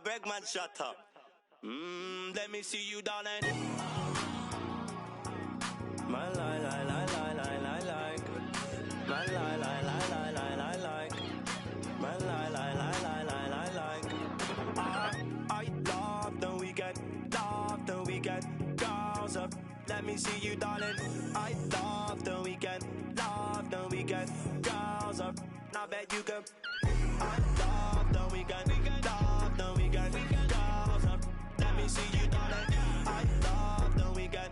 beg man, shut up. Let me see you, darling. My lie, lie, lie, lie, lie, lie, like. My lie, lie, lie, lie, lie, lie, like. My lie, lie, lie, lie, lie, lie, like. I love the weekend, girls up. Let me see you, darling. I love the weekend, girls up. Now bet you can. I love the weekend, girls up. Let me see you, darling. I love the weekend,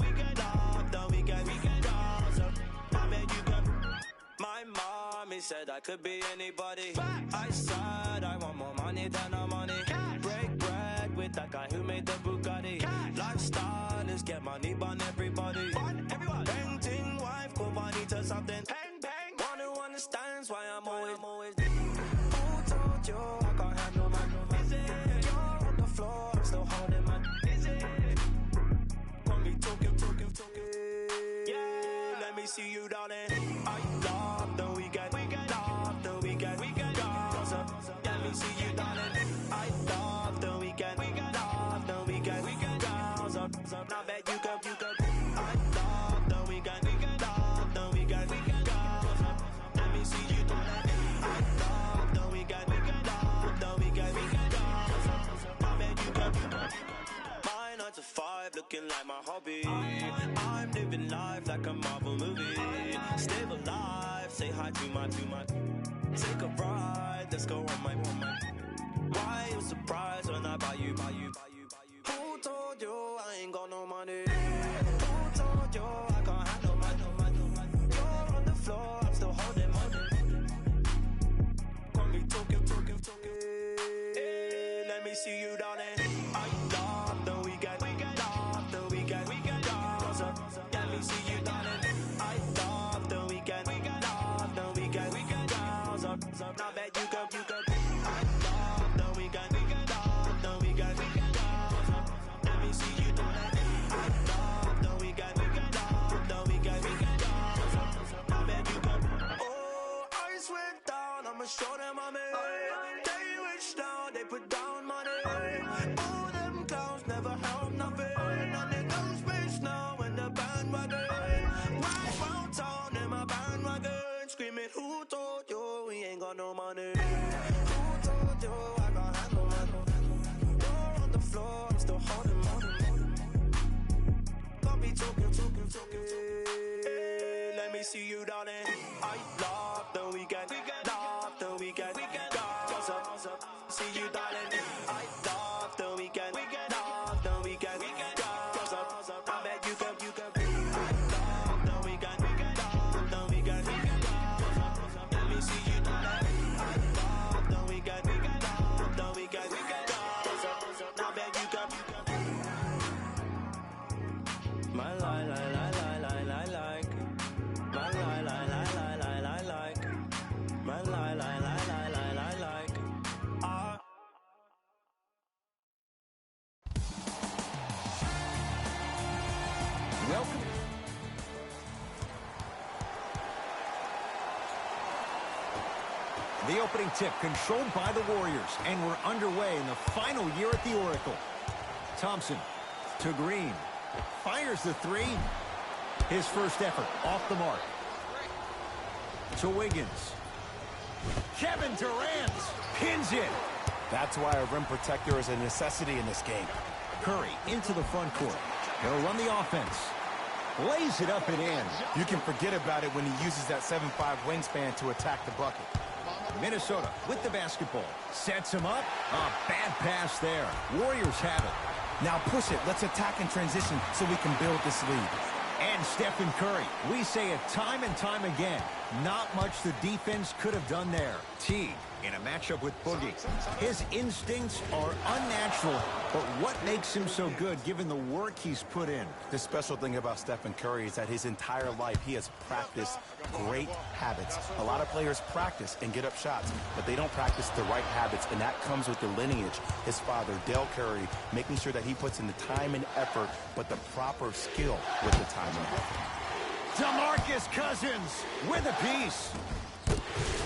girls up. Now bet you can. My mommy said I could be anybody. I said I want more money than no money. Break bread with that guy who made the Bugatti. Lifestyle is get money, bun everybody. Painting wife, go money to something. Bang, bang. One who understands why I'm always. Who told you I can't handle man? Is it? You're on the floor, I'm still holding man. Is it? Got me talking. Yeah, let me see you, darling. I love the weekend, girls up. Let me see you, darling. I love the weekend, girls up. Now bet you can. I love the weekend, girls up. Let me see you, darling. I love the weekend, girls up. Now bet you can. My 9 to 5 looking like my hobby. I'm living life like a Marvel movie. Stable life, say hi to my. Take a ride, let's go on my. Why you surprised when I buy you? Who told you I ain't got no money? Who told you I can't handle money? You're on the floor, I'm still holding money. Got me talking. Hey, let me see you, darling. I love the weekend, girls up. Let me see you, darling. I love the weekend, girls up. Now bet you can. I love the weekend, girls up. Let me see you, darling. I love the weekend, girls up. Now bet you can. Oh, I went down, I'ma show them I'm in. They wish now, they put down money. All them clowns never help nothing. And they don't space now when the bandwagon. Right round town in my bandwagon. Screaming, who told you we ain't got no money? Who told you I can't handle money? You're on the floor, I'm still holding money. Got me talking. Hey, let me see you, darling. I love the weekend, girls up. See you, darling. I love the weekend, girls up. I bet you can. I love the weekend, girls up. Let me see you, darling. I love the weekend, girls up. I bet you can. My lie, lie, lie, lie, lie, lie, like. My lie, lie, lie, lie, lie, lie, like. My lie, lie, lie, lie, lie, lie, like. Welcome. The opening tip controlled by the Warriors, and we're underway in the final year at the Oracle. Thompson to Green. Fires the three. His first effort off the mark. To Wiggins. Kevin Durant pins it. That's why a rim protector is a necessity in this game. Curry into the front court. He'll run the offense. Lays it up and in. You can forget about it when he uses that 7'5" wingspan to attack the bucket. Minnesota with the basketball. Sets him up. A bad pass there. Warriors have it. Now push it. Let's attack in transition so we can build this lead. And Stephen Curry. We say it time and time again. Not much the defense could have done there. T in a matchup with Boogie. His instincts are unnatural, but what makes him so good given the work he's put in? The special thing about Stephen Curry is that his entire life he has practiced great habits. A lot of players practice and get up shots, but they don't practice the right habits, and that comes with the lineage. His father, Dell Curry, making sure that he puts in the time and effort, but the proper skill with the time and effort. DeMarcus Cousins with a piece.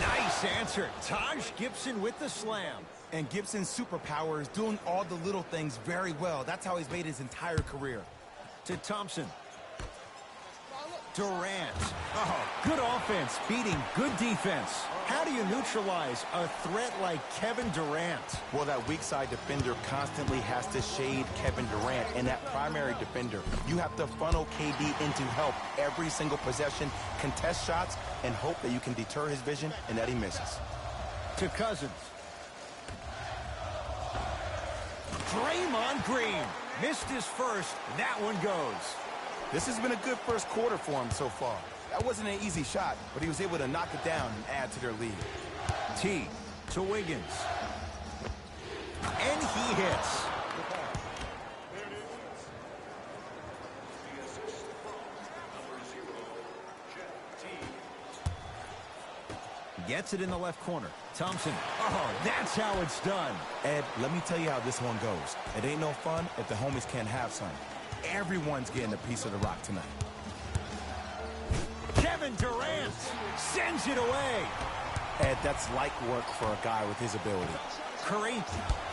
Nice answer. Taj Gibson with the slam. And Gibson's superpower is doing all the little things very well. That's how he's made his entire career. To Thompson. Durant. Oh, good offense beating good defense. How do you neutralize a threat like Kevin Durant? Well, that weak side defender constantly has to shade Kevin Durant, and that primary defender, you have to funnel KD into help every single possession, contest shots, and hope that you can deter his vision and that he misses. To Cousins. Draymond Green missed his first. That one goes. This has been a good first quarter for him so far. That wasn't an easy shot, but he was able to knock it down and add to their lead. T to Wiggins. And he hits. Gets it in the left corner. Thompson. Oh, that's how it's done. Ed, let me tell you how this one goes. It ain't no fun if the homies can't have some. Everyone's getting a piece of the rock tonight. Kevin Durant sends it away. Ed, that's light work for a guy with his ability. Curry,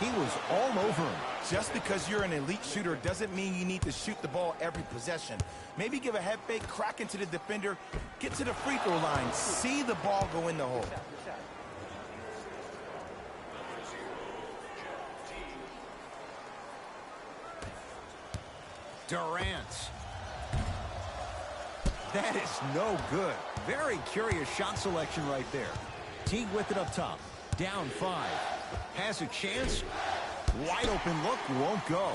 he was all over him. Just because you're an elite shooter doesn't mean you need to shoot the ball every possession. Maybe give a head fake, crack into the defender, get to the free throw line, see the ball go in the hole. Durant. That is no good. Very curious shot selection right there. Teague with it up top. Down 5. Has a chance. Wide open look, won't go.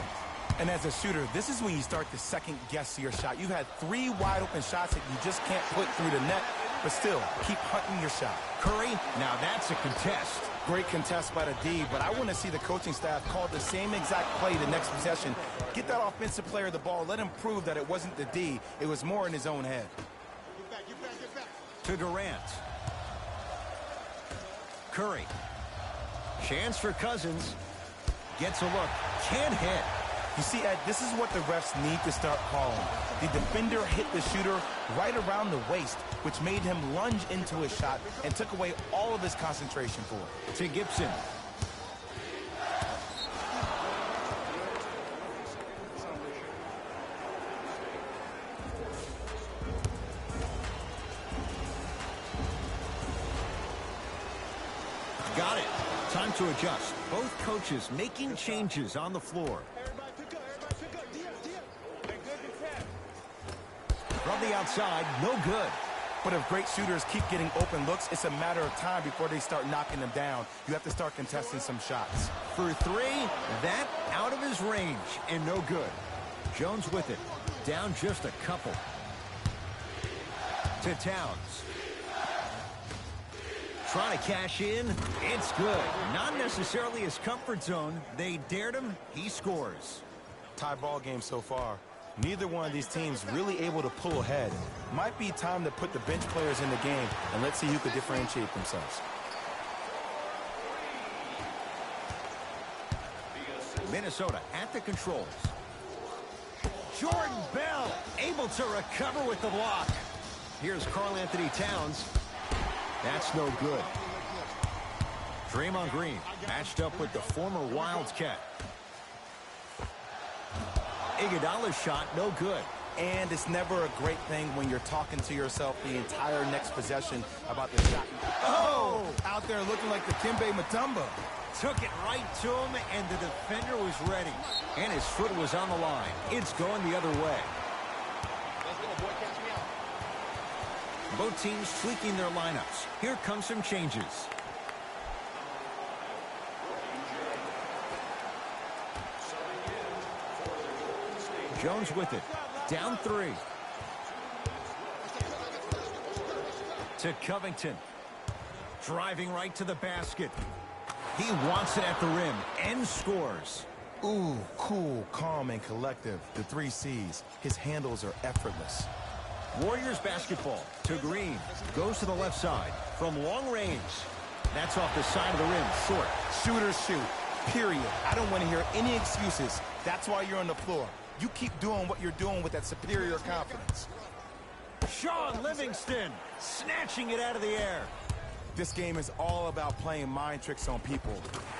And as a shooter, this is when you start to second guess your shot. You've had 3 wide open shots that you just can't put through the net, but still, keep hunting your shot. Curry, now that's a contest. Great contest by the D, but I want to see the coaching staff call the same exact play the next possession. Get that offensive player the ball. Let him prove that it wasn't the D. It was more in his own head. Get back. To Durant. Curry. Chance for Cousins. Gets a look. Can't hit. You see, Ed, this is what the refs need to start calling. The defender hit the shooter right around the waist, which made him lunge into his shot and took away all of his concentration for it. To Gibson. Got it. Time to adjust. Both coaches making changes on the floor. From the outside, no good. But if great shooters keep getting open looks, it's a matter of time before they start knocking them down. You have to start contesting some shots. For 3, that out of his range and no good. Jones with it. Down just a couple. To Towns. Trying to cash in. It's good. Not necessarily his comfort zone. They dared him. He scores. Tie ball game so far. Neither one of these teams really able to pull ahead. Might be time to put the bench players in the game, and let's see who could differentiate themselves. Minnesota at the controls. Jordan Bell able to recover with the block. Here's Karl-Anthony Towns. That's no good. Draymond Green matched up with the former Wildcat. Iguodala's shot, no good. And it's never a great thing when you're talking to yourself the entire next possession about the shot. Oh! Out there looking like the Kimbe Mutombo. Took it right to him, and the defender was ready. And his foot was on the line. It's going the other way. Both teams tweaking their lineups. Here come some changes. Jones with it. Down 3. To Covington. Driving right to the basket. He wants it at the rim and scores. Ooh, cool, calm, and collective. The 3 C's. His handles are effortless. Warriors basketball. To Green. Goes to the left side. From long range. That's off the side of the rim. Short. Shooters shoot. Period. I don't want to hear any excuses. That's why you're on the floor. You keep doing what you're doing with that superior confidence. Sean Livingston snatching it out of the air. This game is all about playing mind tricks on people.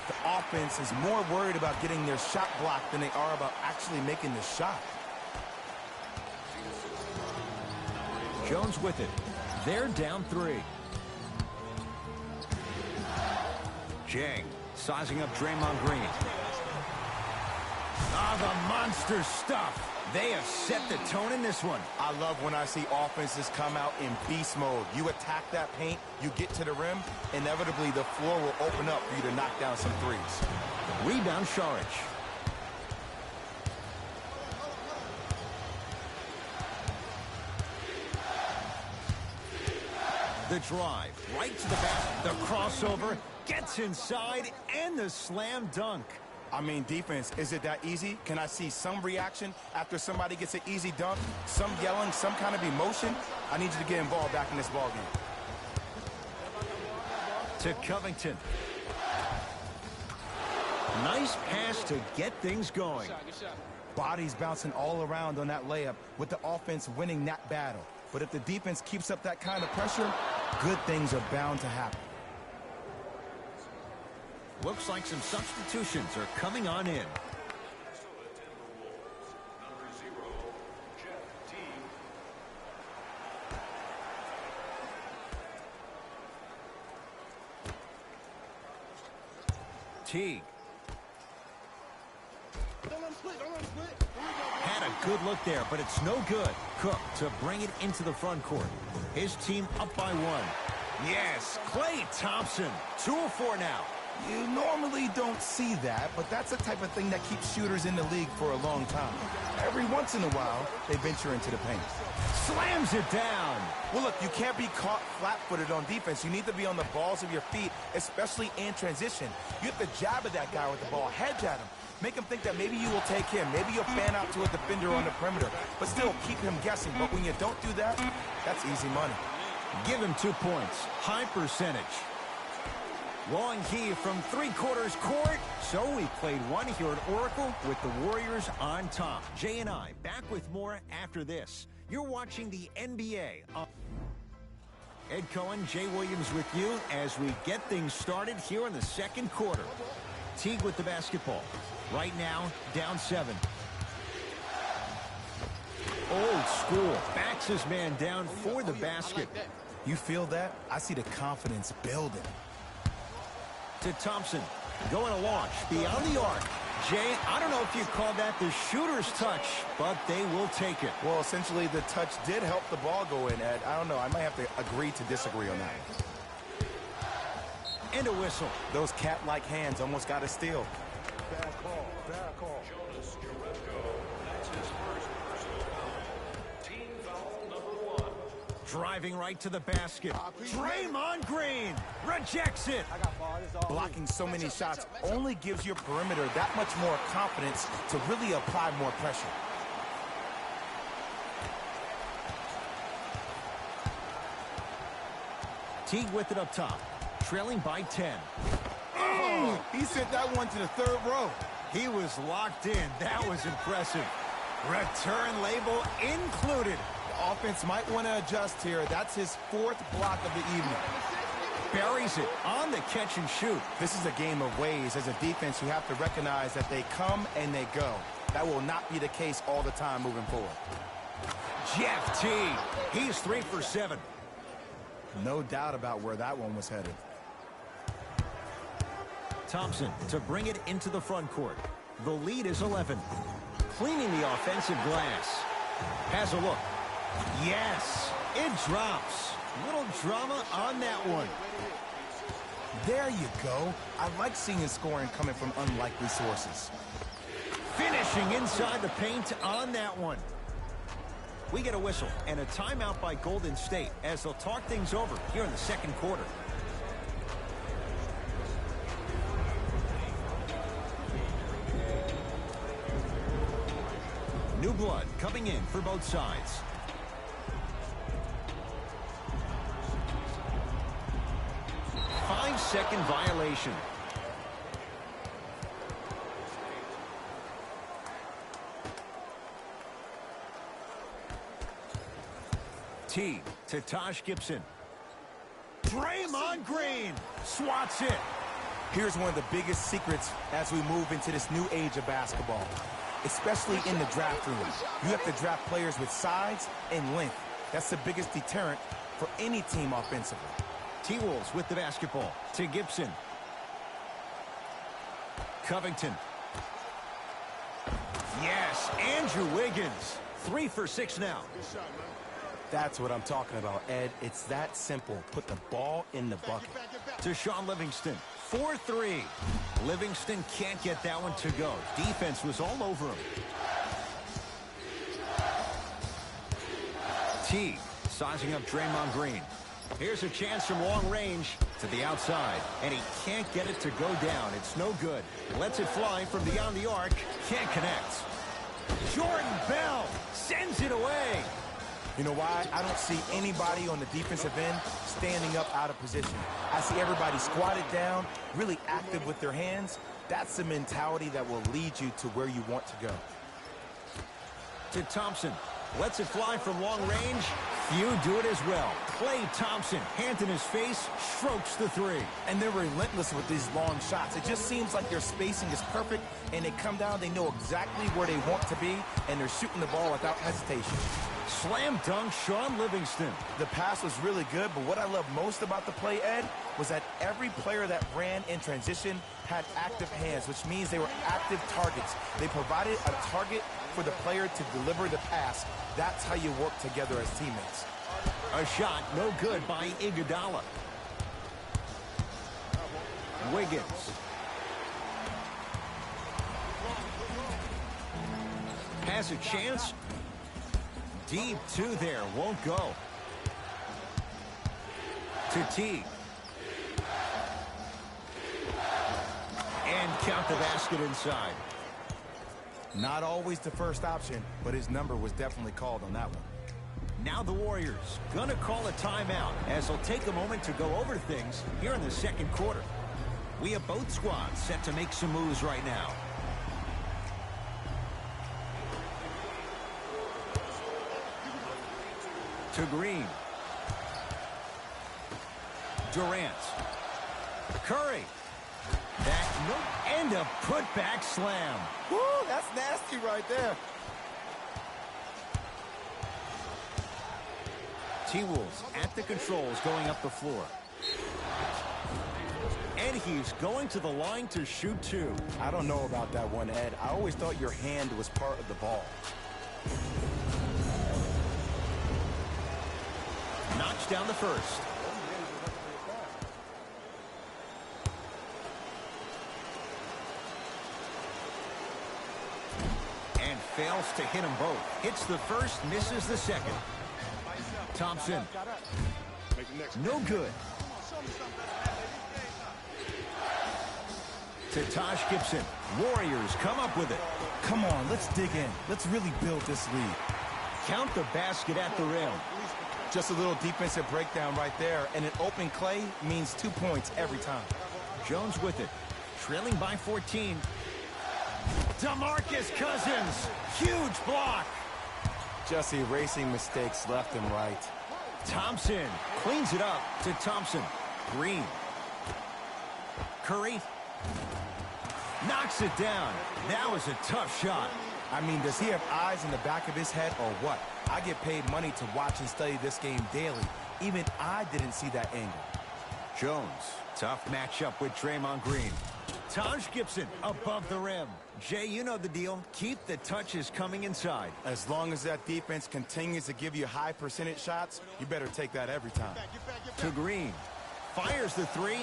The offense is more worried about getting their shot blocked than they are about actually making the shot. Jones with it. They're down 3. Jang sizing up Draymond Green. The monster stuff. They have set the tone in this one. I love when I see offenses come out in beast mode. You attack that paint, you get to the rim, inevitably the floor will open up for you to knock down some threes. Rebound, Saric. The drive, right to the basket. The crossover, gets inside, and the slam dunk. I mean, defense, is it that easy? Can I see some reaction after somebody gets an easy dunk? Some yelling, some kind of emotion? I need you to get involved back in this ballgame. To Covington. Nice pass to get things going. Bodies bouncing all around on that layup with the offense winning that battle. But if the defense keeps up that kind of pressure, good things are bound to happen. Looks like some substitutions are coming on in. Teague. Had a good look there, but it's no good. Cook to bring it into the front court. His team up by 1. Yes, Klay Thompson. 2 of 4 now. You normally don't see that, but that's the type of thing that keeps shooters in the league for a long time. Every once in a while, they venture into the paint. Slams it down. Well, look, you can't be caught flat-footed on defense. You need to be on the balls of your feet, especially in transition. You have to jab at that guy with the ball, hedge at him. Make him think that maybe you will take him. Maybe you'll fan out to a defender on the perimeter, but still keep him guessing. But when you don't do that, that's easy money. Give him 2 points. High percentage. Long heave from 3/4 court. So we played one here at Oracle with the Warriors on top. Jay and I back with more after this. You're watching the NBA. Ed Cohen, Jay Williams with you as we get things started here in the second quarter. Teague with the basketball. Right now, down 7. Old school. Backs his man down for the basket. You feel that? I see the confidence building. To Thompson. Going to launch beyond the arc. Jay, I don't know if you call that the shooter's touch, but they will take it. Well, essentially, the touch did help the ball go in, Ed. I don't know. I might have to agree to disagree on that. And a whistle. Those cat-like hands almost got a steal. Bad call. Bad call. Jonas Jerebko. That's his first personal foul. Team foul number 1. Driving right to the basket. Draymond Green rejects it. Blocking so many shots only gives your perimeter that much more confidence to really apply more pressure. Teague with it up top. Trailing by 10. Oh, he sent that one to the 3rd row. He was locked in. That was impressive. Return label included. The offense might want to adjust here. That's his 4th block of the evening. Buries it on the catch and shoot. This is a game of ways. As a defense, you have to recognize that they come and they go. That will not be the case all the time moving forward. Jeff Teague. He's 3 for 7. No doubt about where that one was headed. Thompson to bring it into the front court. The lead is 11. Cleaning the offensive glass. Has a look. Yes, it drops. Little drama on that one. There you go. I like seeing scoring coming from unlikely sources. Finishing inside the paint on that one. We get a whistle and a timeout by Golden State as they'll talk things over here in the second quarter. New blood coming in for both sides. Five-second violation. Teague to Taj Gibson. Draymond Green swats it. Here's one of the biggest secrets as we move into this new age of basketball, especially in the draft room. You have to draft players with size and length. That's the biggest deterrent for any team offensively. T-Wolves with the basketball to Gibson. Covington. Yes, Andrew Wiggins. 3 for 6 now. That's what I'm talking about, Ed. It's that simple. Put the ball in the bucket. To Sean Livingston. 4-3. Livingston can't get that one to go. Defense was all over him. T sizing up Draymond Green. Here's a chance from long range to the outside, and he can't get it to go down. It's no good. Lets it fly from beyond the arc. Can't connect. Jordan Bell sends it away. You know why? I don't see anybody on the defensive end standing up out of position. I see everybody squatted down, really active with their hands. That's the mentality that will lead you to where you want to go. To Thompson. Lets it fly from long range. Few do it as well. Klay Thompson, hand in his face, strokes the 3. And they're relentless with these long shots. It just seems like their spacing is perfect, and they come down, they know exactly where they want to be, and they're shooting the ball without hesitation. Slam dunk Sean Livingston. The pass was really good, but what I love most about the play, Ed, was that every player that ran in transition had active hands, which means they were active targets. They provided a target for the player to deliver the pass. That's how you work together as teammates. A shot no good by Iguodala. Wiggins. Has a chance. Deep 2 there, won't go. To T. And count the basket inside. Not always the first option, but his number was definitely called on that one. Now the Warriors gonna call a timeout as they'll take a moment to go over things here in the second quarter. We have both squads set to make some moves right now. To Green. Durant. Curry. That no and a putback slam. Woo, that's nasty right there. T-Wolves at the controls going up the floor. And he's going to the line to shoot 2. I don't know about that one, Ed. I always thought your hand was part of the ball. Knocks down the first. And fails to hit them both. Hits the first, misses the second. Thompson. No good. To Taj Gibson. Warriors come up with it. Come on, let's dig in. Let's really build this lead. Count the basket at the rim. Just a little defensive breakdown right there, and an open Klay means 2 points every time. Jones with it. Trailing by 14. DeMarcus Cousins. Huge block. Just erasing mistakes left and right. Thompson cleans it up to Thompson. Green. Curry. Knocks it down. That was a tough shot. I mean, does he have eyes in the back of his head or what? I get paid money to watch and study this game daily. Even I didn't see that angle. Jones. Tough matchup with Draymond Green. Taj Gibson above the rim. Jay, you know the deal. Keep the touches coming inside. As long as that defense continues to give you high percentage shots, you better take that every time. To Green. Fires the 3.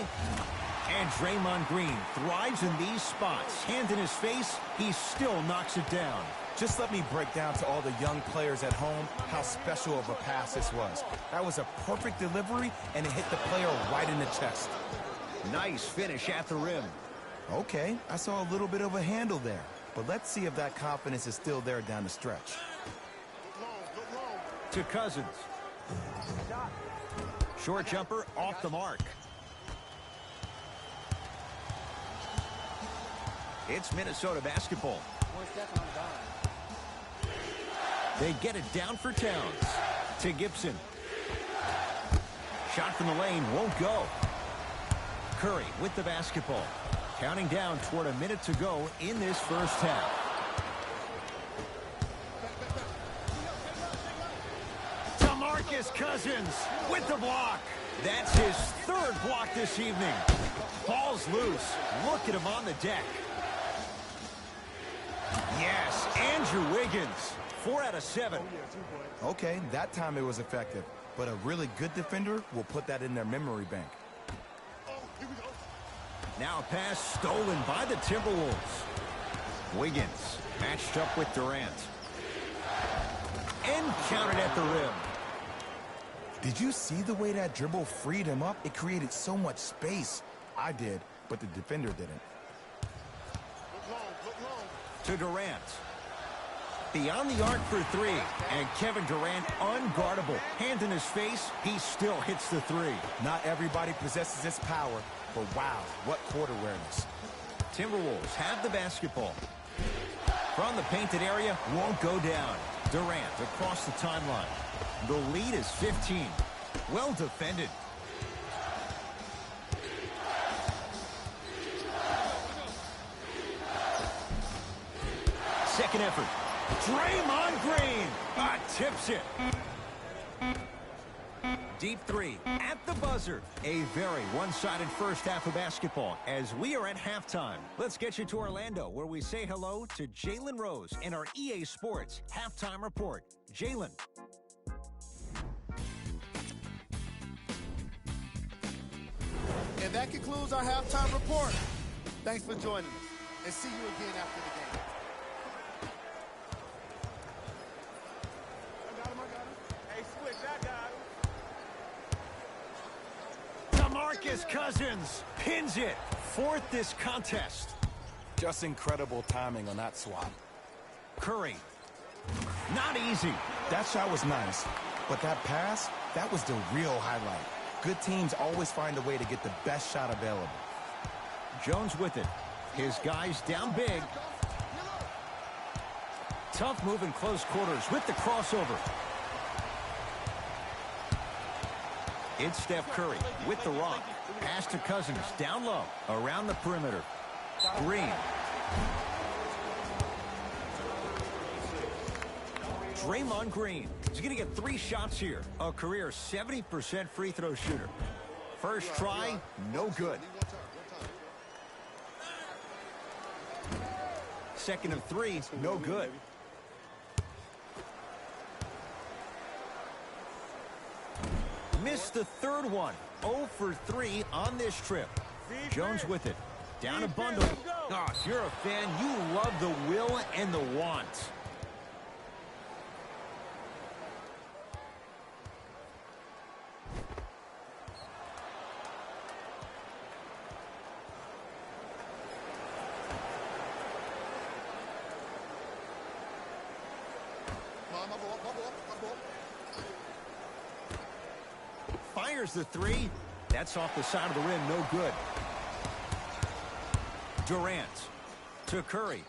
And Draymond Green thrives in these spots. Hand in his face, he still knocks it down. Just let me break down to all the young players at home how special of a pass this was. That was a perfect delivery, and it hit the player right in the chest. Nice finish at the rim. Okay, I saw a little bit of a handle there. But let's see if that confidence is still there down the stretch. To Cousins. Short jumper off the mark. It's Minnesota basketball. They get it down for Towns. To Gibson. Shot from the lane won't go. Curry with the basketball. Counting down toward a minute to go in this first half. DeMarcus Cousins with the block. That's his third block this evening. Ball's loose. Look at him on the deck. Yes, Andrew Wiggins. 4 out of 7. Okay, that time it was effective. But a really good defender will put that in their memory bank. Now a pass stolen by the Timberwolves. Wiggins matched up with Durant. And counted at the rim. Did you see the way that dribble freed him up? It created so much space. I did, but the defender didn't. To Durant. Beyond the arc for 3. And Kevin Durant unguardable. Hand in his face, he still hits the 3. Not everybody possesses this power, but wow, what court awareness. Timberwolves have the basketball. From the painted area, won't go down. Durant across the timeline. The lead is 15. Well defended. Second effort. Draymond Green tips it. Deep 3 at the buzzer. A very one-sided first half of basketball as we are at halftime. Let's get you to Orlando where we say hello to Jalen Rose in our EA Sports Halftime Report. Jalen. And that concludes our halftime report. Thanks for joining us, and see you again after the game. I got him. Hey, Switch, I got him. DeMarcus Cousins pins it. Fourth this contest. Just incredible timing on that swap. Curry. Not easy. That shot was nice, but that pass, that was the real highlight. Good teams always find a way to get the best shot available. Jones with it. His guys down big. Tough move in close quarters with the crossover. It's Steph Curry with the rock. Pass to Cousins down low around the perimeter. Green. Draymond Green. He's going to get 3 shots here. A career 70% free throw shooter. First try, no good. Second of 3, no good. Missed the third one. 0 for 3 on this trip. Jones with it. Down a bundle. Oh, if you're a fan, you love the will and the want. Fires the 3. That's off the side of the rim, no good. Durant to Curry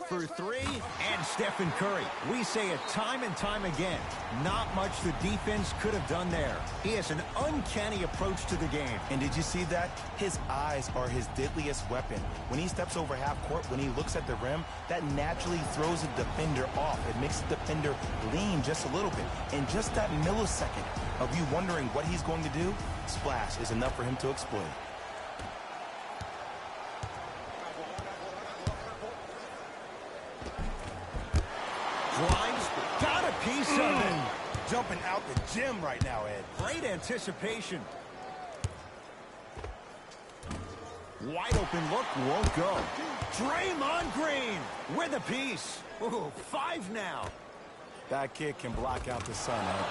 for 3, and Stephen Curry. We say it time and time again. Not much the defense could have done there. He has an uncanny approach to the game. And did you see that? His eyes are his deadliest weapon. When he steps over half court, when he looks at the rim, that naturally throws the defender off. It makes the defender lean just a little bit. And just that millisecond of you wondering what he's going to do, splash is enough for him to exploit. Drives, got a piece of it. Jumping out the gym right now, Ed. Great anticipation. Wide open look, won't go. Draymond Green with a piece. Ooh, 5 now. That kid can block out the sun, Ed.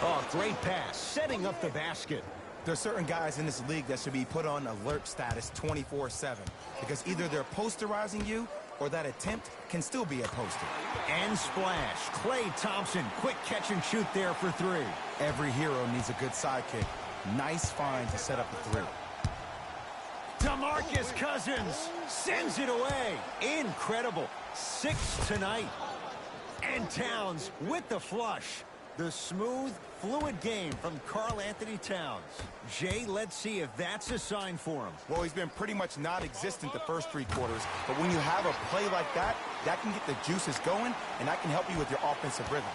Oh, great pass, setting up the basket. There's certain guys in this league that should be put on alert status 24/7 because either they're posterizing you or that attempt can still be a poster. And splash. Klay Thompson, quick catch and shoot there for 3. Every hero needs a good sidekick. Nice find to set up the 3. DeMarcus Cousins sends it away. Incredible. 6 tonight. And Towns with the flush. The smooth, fluid game from Karl-Anthony Towns. Jay, let's see if that's a sign for him. Well, he's been pretty much non-existent the first 3 quarters, but when you have a play like that, that can get the juices going, and that can help you with your offensive rhythm.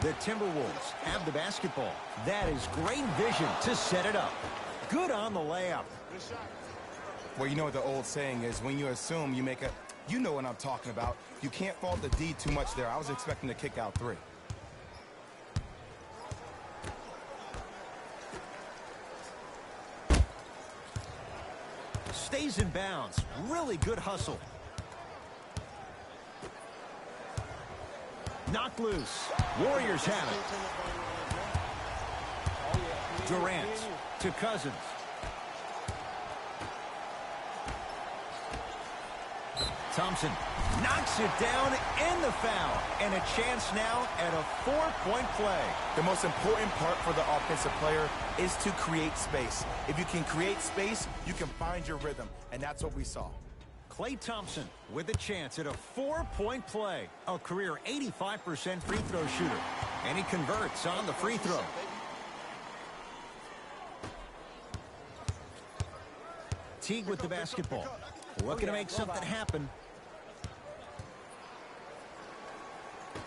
The Timberwolves have the basketball. That is great vision to set it up. Good on the layup. Well, you know what the old saying is, when you assume you make a... You know what I'm talking about. You can't fault the D too much there. I was expecting to kick out 3. Stays in bounds. Really good hustle. Knocked loose. Warriors have it. Durant to Cousins. Thompson knocks it down in the foul. And a chance now at a 4-point play. The most important part for the offensive player is to create space. If you can create space, you can find your rhythm, and that's what we saw. Klay Thompson with a chance at a 4-point play. A career 85% free throw shooter. And he converts on the free throw. Teague with the basketball. Looking to make something happen.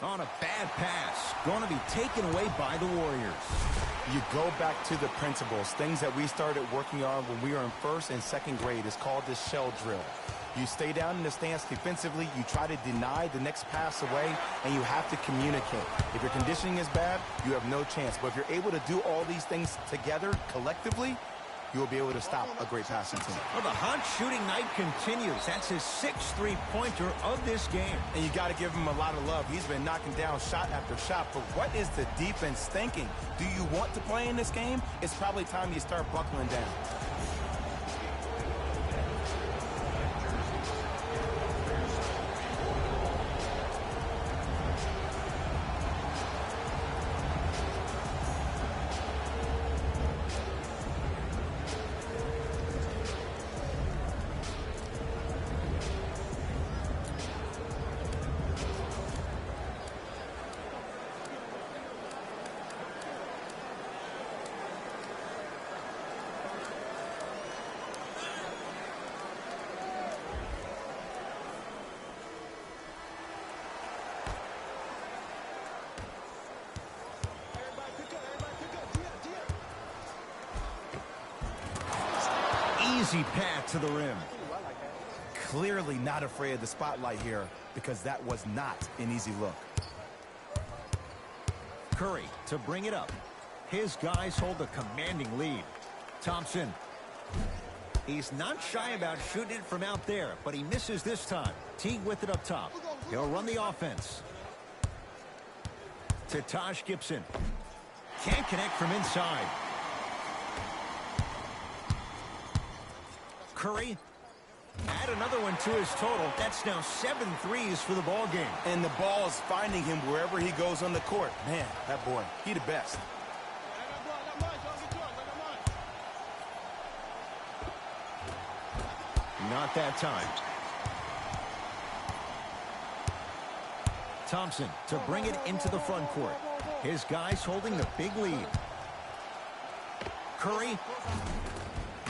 On a bad pass. Going to be taken away by the Warriors. You go back to the principles, things that we started working on when we were in 1st and 2nd grade. It's called the shell drill. You stay down in the stance defensively, you try to deny the next pass away, and you have to communicate. If your conditioning is bad, you have no chance. But if you're able to do all these things together, collectively, you will be able to stop a great passing team. Well, the hot shooting night continues. That's his 6th three-pointer of this game. And you got to give him a lot of love. He's been knocking down shot after shot. But what is the defense thinking? Do you want to play in this game? It's probably time you start buckling down. Easy path to the rim. Clearly not afraid of the spotlight here, because that was not an easy look. Curry to bring it up. His guys hold a commanding lead. Thompson. He's not shy about shooting it from out there, but he misses this time. Teague with it up top. He'll run the offense. To Taj Gibson. Can't connect from inside. Curry, add another one to his total. That's now 7 threes for the ball game. And the ball is finding him wherever he goes on the court. Man, that boy, he the best. Not that time. Thompson to bring it into the front court. His guys holding the big lead. Curry.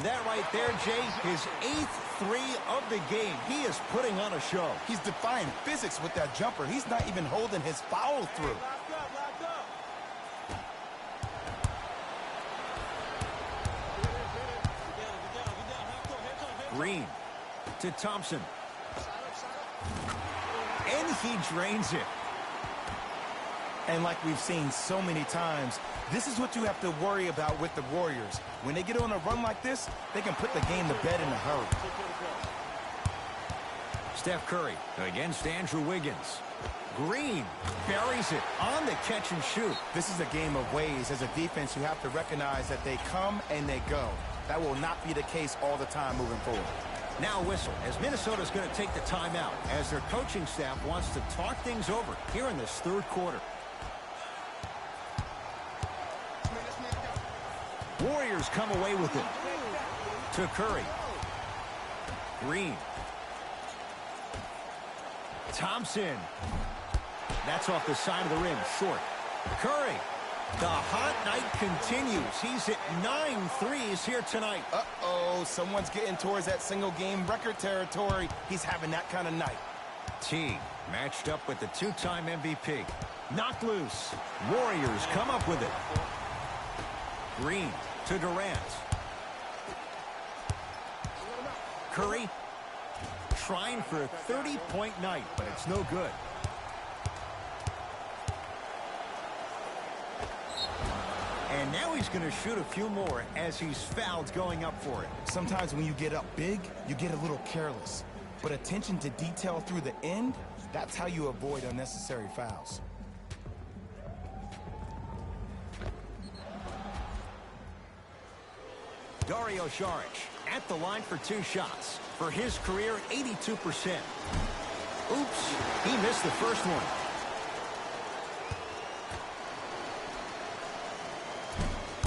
That right there, Jay, his 8th three of the game. He is putting on a show. He's defying physics with that jumper. He's not even holding his foul through. Green to Thompson. And he drains it. And like we've seen so many times, this is what you have to worry about with the Warriors. When they get on a run like this, they can put the game to bed in a hurry. Steph Curry against Andrew Wiggins. Green buries it on the catch and shoot. This is a game of ways. As a defense, you have to recognize that they come and they go. That will not be the case all the time moving forward. Now whistle as Minnesota's going to take the timeout as their coaching staff wants to talk things over here in this 3rd quarter. Warriors come away with it. To Curry. Green. Thompson. That's off the side of the rim, short. Curry. The hot night continues. He's hit 9 threes here tonight. Uh-oh, someone's getting towards that single-game record territory. He's having that kind of night. Teague matched up with the two-time MVP. Knocked loose. Warriors come up with it. Green to Durant. Curry trying for a 30-point night, but it's no good. And now he's going to shoot a few more as he's fouled going up for it. Sometimes when you get up big, you get a little careless. But attention to detail through the end, that's how you avoid unnecessary fouls. Dario Saric at the line for 2 shots. For his career, 82%. Oops, he missed the first one.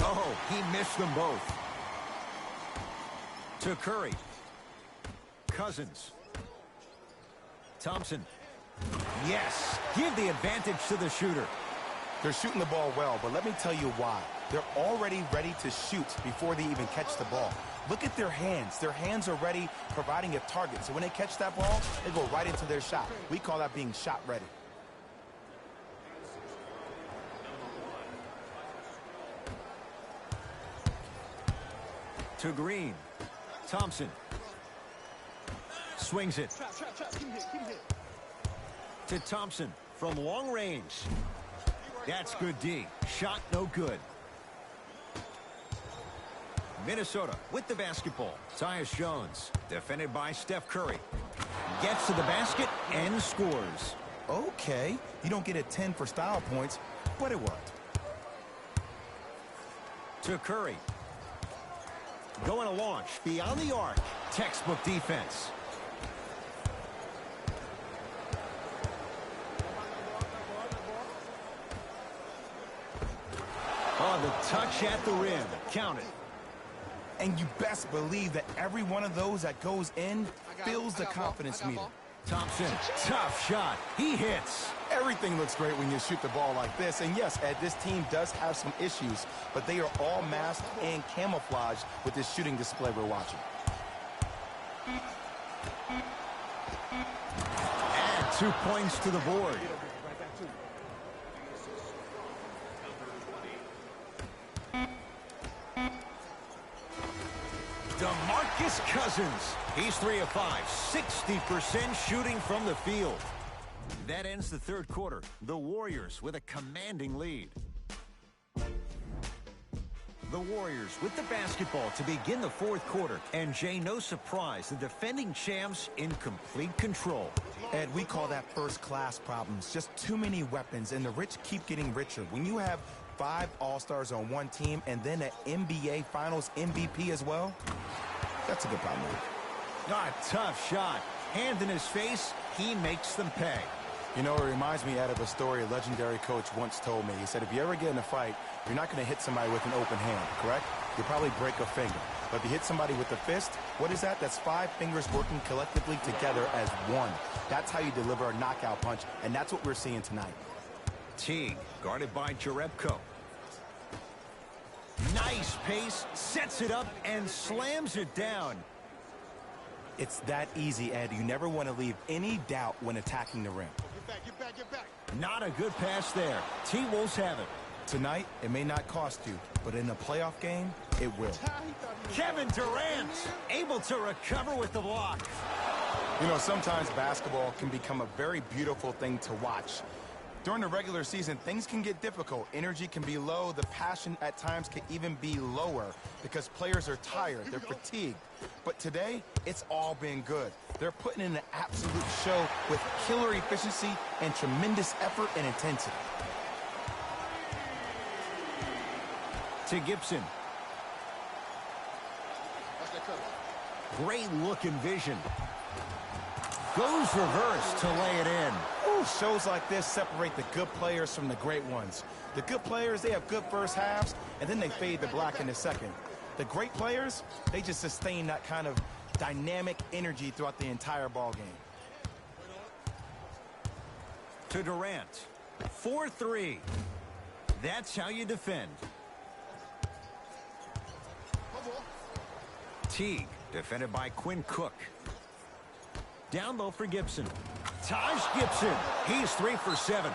Oh, he missed them both. To Curry. Cousins. Thompson. Yes, give the advantage to the shooter. They're shooting the ball well, but let me tell you why. They're already ready to shoot before they even catch the ball. Look at their hands. Their hands are ready, providing a target. So when they catch that ball, they go right into their shot. We call that being shot ready. To Green. Thompson. Swings it. To Thompson from long range. That's good D. Shot no good. Minnesota with the basketball. Tyus Jones, defended by Steph Curry. Gets to the basket and scores. Okay, you don't get a 10 for style points, but it worked. To Curry. Going to launch beyond the arc. Textbook defense. Oh, the touch at the rim. Count it. And you best believe that every one of those that goes in fills the confidence meter. Thompson, tough shot. He hits. Everything looks great when you shoot the ball like this. And yes, Ed, this team does have some issues, but they are all masked and camouflaged with this shooting display we're watching. Add 2 points to the board. DeMarcus Cousins. He's 3 of 5, 60% shooting from the field. That ends the third quarter. The Warriors with a commanding lead. The Warriors with the basketball to begin the fourth quarter. And Jay, no surprise, the defending champs in complete control. Ed, we call that first-class problems. Just too many weapons, and the rich keep getting richer. When you have 5 All-Stars on one team and then an NBA Finals MVP as well, that's a good problem. Ah, tough shot. Hand in his face, he makes them pay. You know, it reminds me out of a story a legendary coach once told me. He said, if you ever get in a fight, you're not going to hit somebody with an open hand, correct? You'll probably break a finger. But if you hit somebody with a fist, what is that? That's 5 fingers working collectively together as one. That's how you deliver a knockout punch, and that's what we're seeing tonight. Teague, guarded by Jerebko. Nice pace, sets it up, and slams it down. It's that easy, Ed. You never want to leave any doubt when attacking the rim. Get back. Not a good pass there. T-Wolves have it. Tonight, it may not cost you, but in a playoff game, it will. Kevin Durant, able to recover with the block. You know, sometimes basketball can become a very beautiful thing to watch. During the regular season, things can get difficult. Energy can be low. The passion at times can even be lower because players are tired. They're fatigued. But today, it's all been good. They're putting in an absolute show with killer efficiency and tremendous effort and intensity. To Gibson. Great looking vision. Goes reverse to lay it in. Ooh, shows like this separate the good players from the great ones. The good players, they have good first halves, and then they fade to black in the second. The great players, they just sustain that kind of dynamic energy throughout the entire ball game. To Durant. 4-3. That's how you defend. Teague, defended by Quinn Cook. Down low for Gibson. Taj Gibson. He's 3 for 7.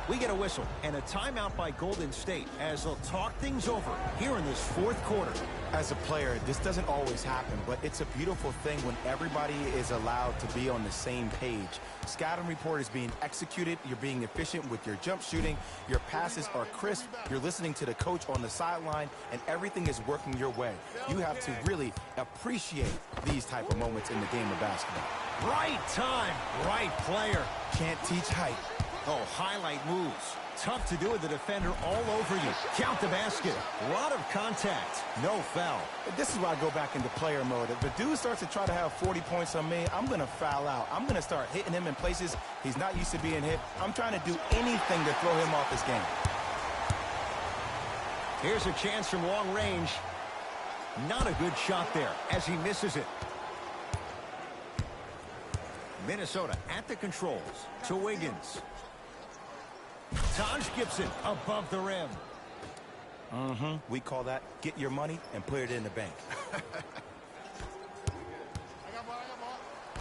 We get a whistle and a timeout by Golden State as they'll talk things over here in this fourth quarter. As a player, this doesn't always happen, but it's a beautiful thing when everybody is allowed to be on the same page. Scouting report is being executed. You're being efficient with your jump shooting. Your passes are crisp. You're listening to the coach on the sideline, and everything is working your way. You have to really appreciate these type of moments in the game of basketball. Right time, right player. Can't teach height. Oh, highlight moves. Tough to do with the defender all over you. Count the basket. A lot of contact. No foul. This is why I go back into player mode. If the dude starts to try to have 40 points on me, I'm going to foul out. I'm going to start hitting him in places he's not used to being hit. I'm trying to do anything to throw him off his game. Here's a chance from long range. Not a good shot there as he misses it. Minnesota at the controls to Wiggins. Taj Gibson above the rim. We call that get your money and put it in the bank.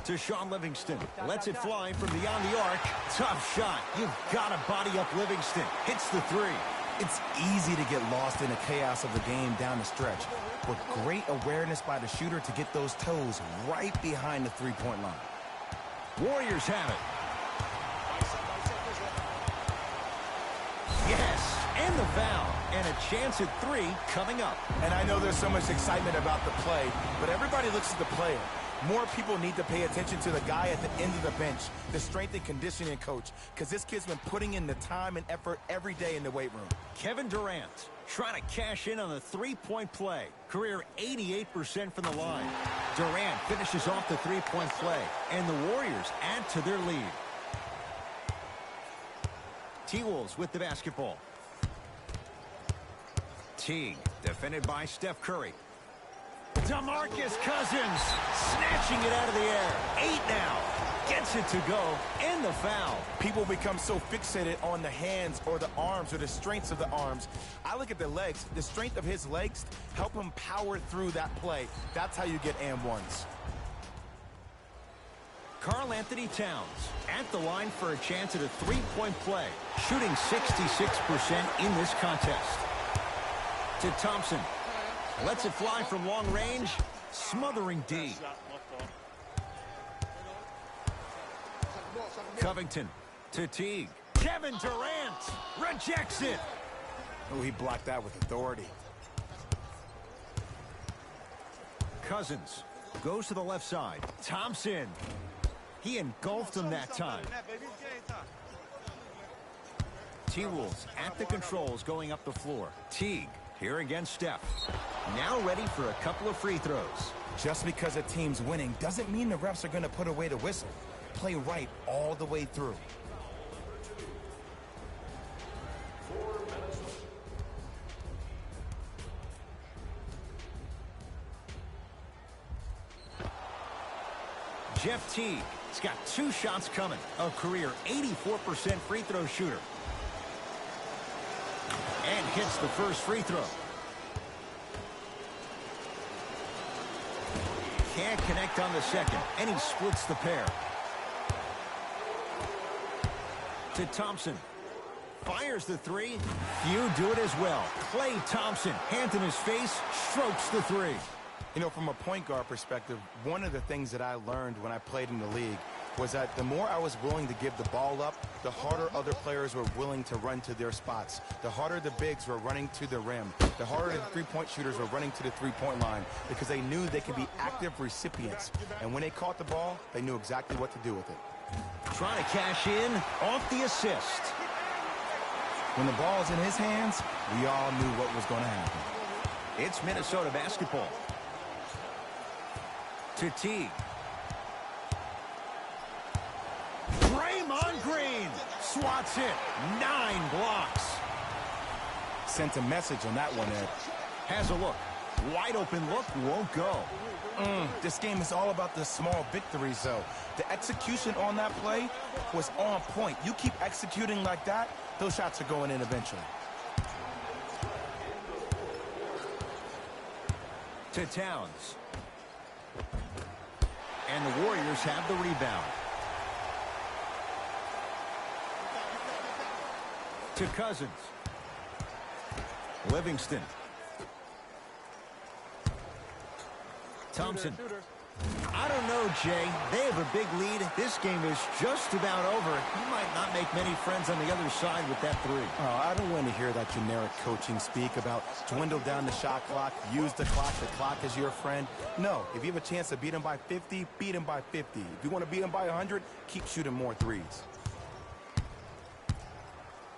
To Shaun Livingston. Lets it fly from beyond the arc. Tough shot. You've got to body up Livingston. Hits the three. It's easy to get lost in the chaos of the game down the stretch. But great awareness by the shooter to get those toes right behind the three-point line. Warriors have it. Yes, and the foul. And a chance at 3 coming up. And I know there's so much excitement about the play, but everybody looks at the player. More people need to pay attention to the guy at the end of the bench, the strength and conditioning coach, because this kid's been putting in the time and effort every day in the weight room. Kevin Durant trying to cash in on the three-point play. Career 88% from the line. Durant finishes off the three-point play, and the Warriors add to their lead. T-Wolves with the basketball. Teague, defended by Steph Curry. DeMarcus Cousins, snatching it out of the air. 8 now. Gets it to go. And the foul. People become so fixated on the hands or the arms or the strengths of the arms. I look at the legs. The strength of his legs help him power through that play. That's how you get and ones. Karl-Anthony Towns at the line for a chance at a three-point play. Shooting 66% in this contest. To Thompson. Lets it fly from long range. Smothering D. Covington to Teague. Kevin Durant rejects it. Oh, he blocked that with authority. Cousins goes to the left side. Thompson. He engulfed him that time. T-Wolves at the controls going up the floor. Teague here against Steph. Now ready for a couple of free throws. Just because a team's winning doesn't mean the refs are going to put away the whistle. Play right all the way through. Jeff Teague has got 2 shots coming. A career 84% free throw shooter. And hits the first free throw. Can't connect on the second, and he splits the pair. To Thompson. Fires the 3. Few do it as well. Klay Thompson, hand in his face, strokes the 3. You know, from a point guard perspective, one of the things that I learned when I played in the league was that the more I was willing to give the ball up, the harder other players were willing to run to their spots. The harder the bigs were running to the rim. The harder the three-point shooters were running to the three-point line because they knew they could be active recipients. And when they caught the ball, they knew exactly what to do with it. Trying to cash in off the assist. When the ball's in his hands, we all knew what was going to happen. It's Minnesota basketball. To Teague. Draymond Green swats it. 9 blocks. Sent a message on that one, Ed. Has a look. Wide open look, won't go. This game is all about the small victories, though. The execution on that play was on point. You keep executing like that, those shots are going in eventually. To Towns. And the Warriors have the rebound. To Cousins. Livingston. Thompson. I don't know, Jay. They have a big lead. This game is just about over. You might not make many friends on the other side with that three. Oh, I don't want to hear that generic coaching speak about dwindle down the shot clock, use the clock is your friend. No, if you have a chance to beat them by 50, beat them by 50. If you want to beat them by 100, keep shooting more threes.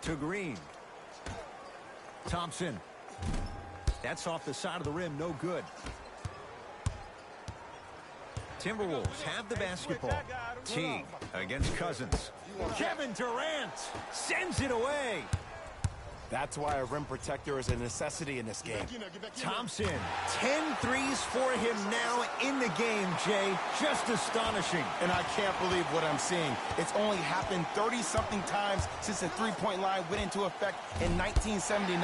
To Green. Thompson. That's off the side of the rim, no good. Timberwolves have the basketball. Teague against Cousins. Kevin Durant sends it away. That's why a rim protector is a necessity in this game. Thompson, 10 threes for him now in the game, Jay. Just astonishing. And I can't believe what I'm seeing. It's only happened 30-something times since the three-point line went into effect in 1979.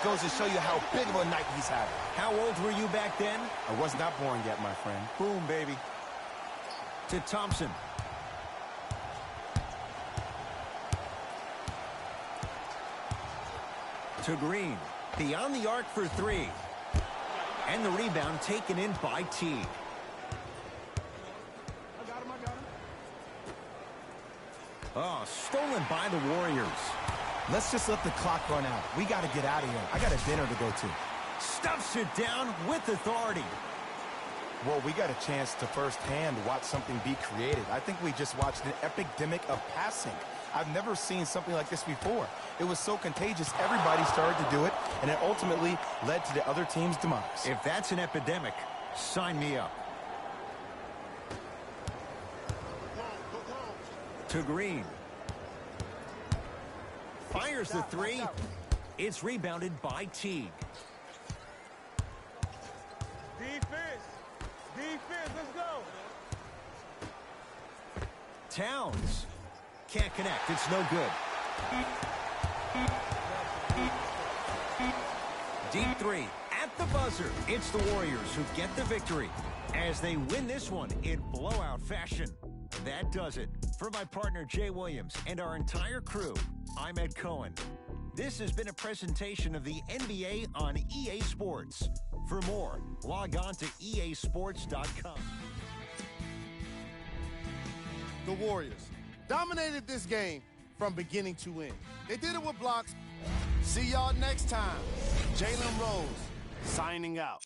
Goes to show you how big of a night he's having. How old were you back then? I was not born yet, my friend. Boom, baby. To Thompson. To Green. Beyond the arc for three. And the rebound taken in by Teague. Oh, stolen by the Warriors. Let's just let the clock run out. We got to get out of here. I got a dinner to go to. Stuffs it down with authority. Well, we got a chance to firsthand watch something be created. I think we just watched an epidemic of passing. I've never seen something like this before. It was so contagious, everybody started to do it, and it ultimately led to the other team's demise. If that's an epidemic, sign me up. To Green. Fires the three. It's rebounded by Teague. Defense, let's go. Towns. Can't connect. It's no good. Deep three at the buzzer. It's the Warriors who get the victory as they win this one in blowout fashion. That does it. For my partner Jay Williams and our entire crew, I'm Ed Cohen. This has been a presentation of the NBA on EA Sports. For more, log on to easports.com. The Warriors dominated this game from beginning to end. They did it with blocks. See y'all next time. Jalen Rose signing out.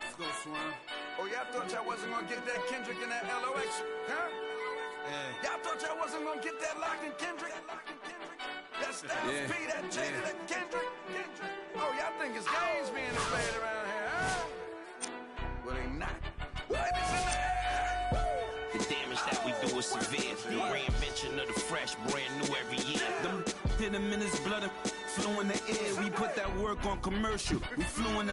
Let's go, Swan. Oh, y'all thought y'all wasn't gonna get that Kendrick and that LOX, huh? Yeah. Y'all thought y'all wasn't gonna get that Lock and Kendrick? That Styles P, that Jada, that Kendrick? Oh, y'all think it's games being played around here, huh? Well, they not. Ladies in the air! The damage that we do is severe. The reinvention of the fresh, brand new every year. Them did them in his blood, flew in the air. We put that work on commercial. We flew in the